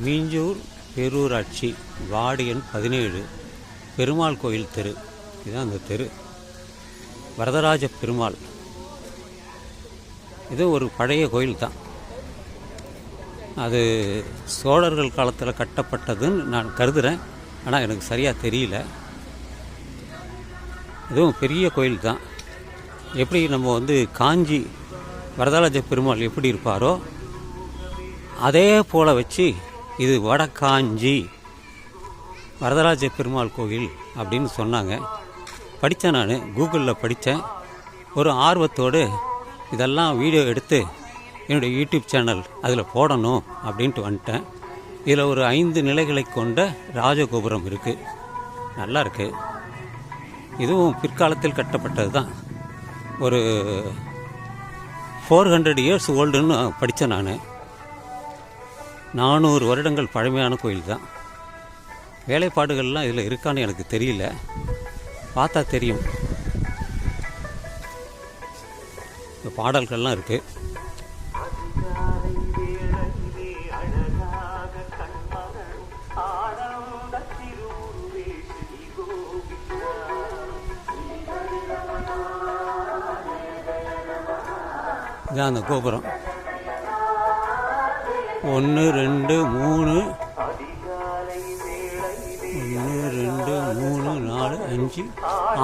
மீஞ்சூர் பேரூராட்சி வார்டு எண் 17 பெருமாள் கோயில் தெரு. இதுதான் அந்த தெரு. வரதராஜ பெருமாள். இது ஒரு பழைய கோயில் தான். அது சோழர்கள் காலத்தில் கட்டப்பட்டதுன்னு நான் கருதுகிறேன். ஆனால் எனக்கு சரியாக தெரியல. இதுவும் பெரிய கோயில் தான். எப்படி நம்ம காஞ்சி வரதராஜ பெருமாள் எப்படி இருப்பாரோ அதே போல் வச்சு இது வடகாஞ்சி வரதராஜ பெருமாள் கோயில் அப்படின்னு சொன்னாங்க. படித்தேன், நான் கூகுளில் படித்தேன். ஒரு ஆர்வத்தோடு இதெல்லாம் வீடியோ எடுத்து என்னுடைய யூடியூப் சேனல் அதில் போடணும் அப்படின்ட்டு வந்துட்டேன். இதில் ஒரு 5 நிலைகளை கொண்ட ராஜகோபுரம் இருக்குது. நல்லா இருக்குது. இதுவும் பிற்காலத்தில் கட்டப்பட்டது தான். ஒரு 400 இயர்ஸ் ஓல்டுன்னு படித்தேன் நான். 400 வருடங்கள் பழமையான கோயில் தான். வேலைப்பாடுகள்லாம் இதில் இருக்கான்னு எனக்கு தெரியல, பார்த்தா தெரியும். இந்த பாடல்கள்லாம் இருக்குது. இதான் அந்த கோபுரம். 1 2 3 4 5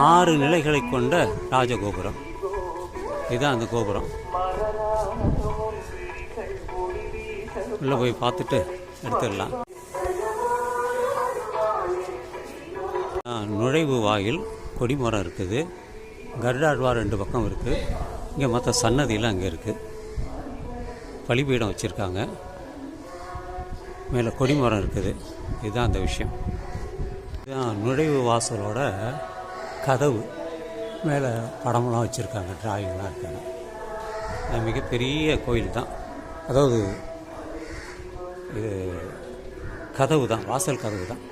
6 நிலைகளை கொண்ட ராஜகோபுரம். இதுதான் அந்த கோபுரம். உள்ளே போய் பார்த்துட்டு எடுத்துடலாம். நுழைவு வாயில் கொடிமரம் இருக்குது. கருடாழ்வார் 2 பக்கம் இருக்குது. இங்கே மற்ற சன்னதியெல்லாம் அங்கே இருக்குது. பலிபீடம் வச்சுருக்காங்க. மேலே கொடிமரம் இருக்குது. இதுதான் அந்த விஷயம். இதுதான் நுழைவு வாசலோட கதவு. மேலே படமெல்லாம் வச்சுருக்காங்க, டிராயிங்லாம் இருக்காங்க. அது மிகப்பெரிய கோயில் தான். அதாவது இது கதவு தான், வாசல் கதவு தான்.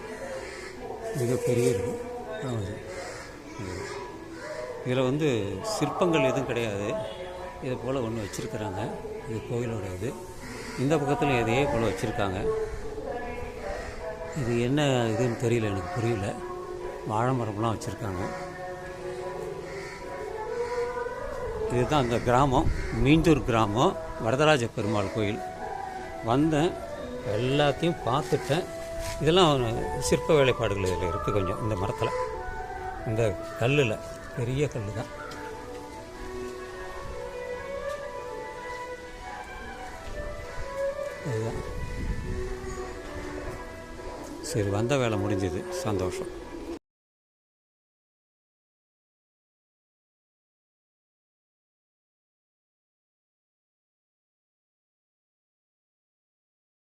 மிகப்பெரிய இருக்குது. இதில் சிற்பங்கள் எதுவும் கிடையாது. இதை போல் ஒன்று வச்சுருக்குறாங்க. இது கோயிலோட இது. இந்த பக்கத்தில் இதே போல் வச்சுருக்காங்க. இது என்ன இதுன்னு தெரியல, எனக்கு புரியல. வாழை மரம்லாம் வச்சுருக்காங்க. இதுதான் அந்த கிராமம், மீஞ்சூர் கிராமம், வரதராஜ பெருமாள் கோயில். வந்தேன், எல்லாத்தையும் பார்த்துட்டேன். இதெல்லாம் சிற்ப வேலைப்பாடுகள் இதில் இருக்குது. கொஞ்சம் இந்த மரத்தில், இந்த கல்லில், பெரிய கல் தான். இதுதான். சரி, வந்த வேலை முடிஞ்சது. சந்தோஷம்.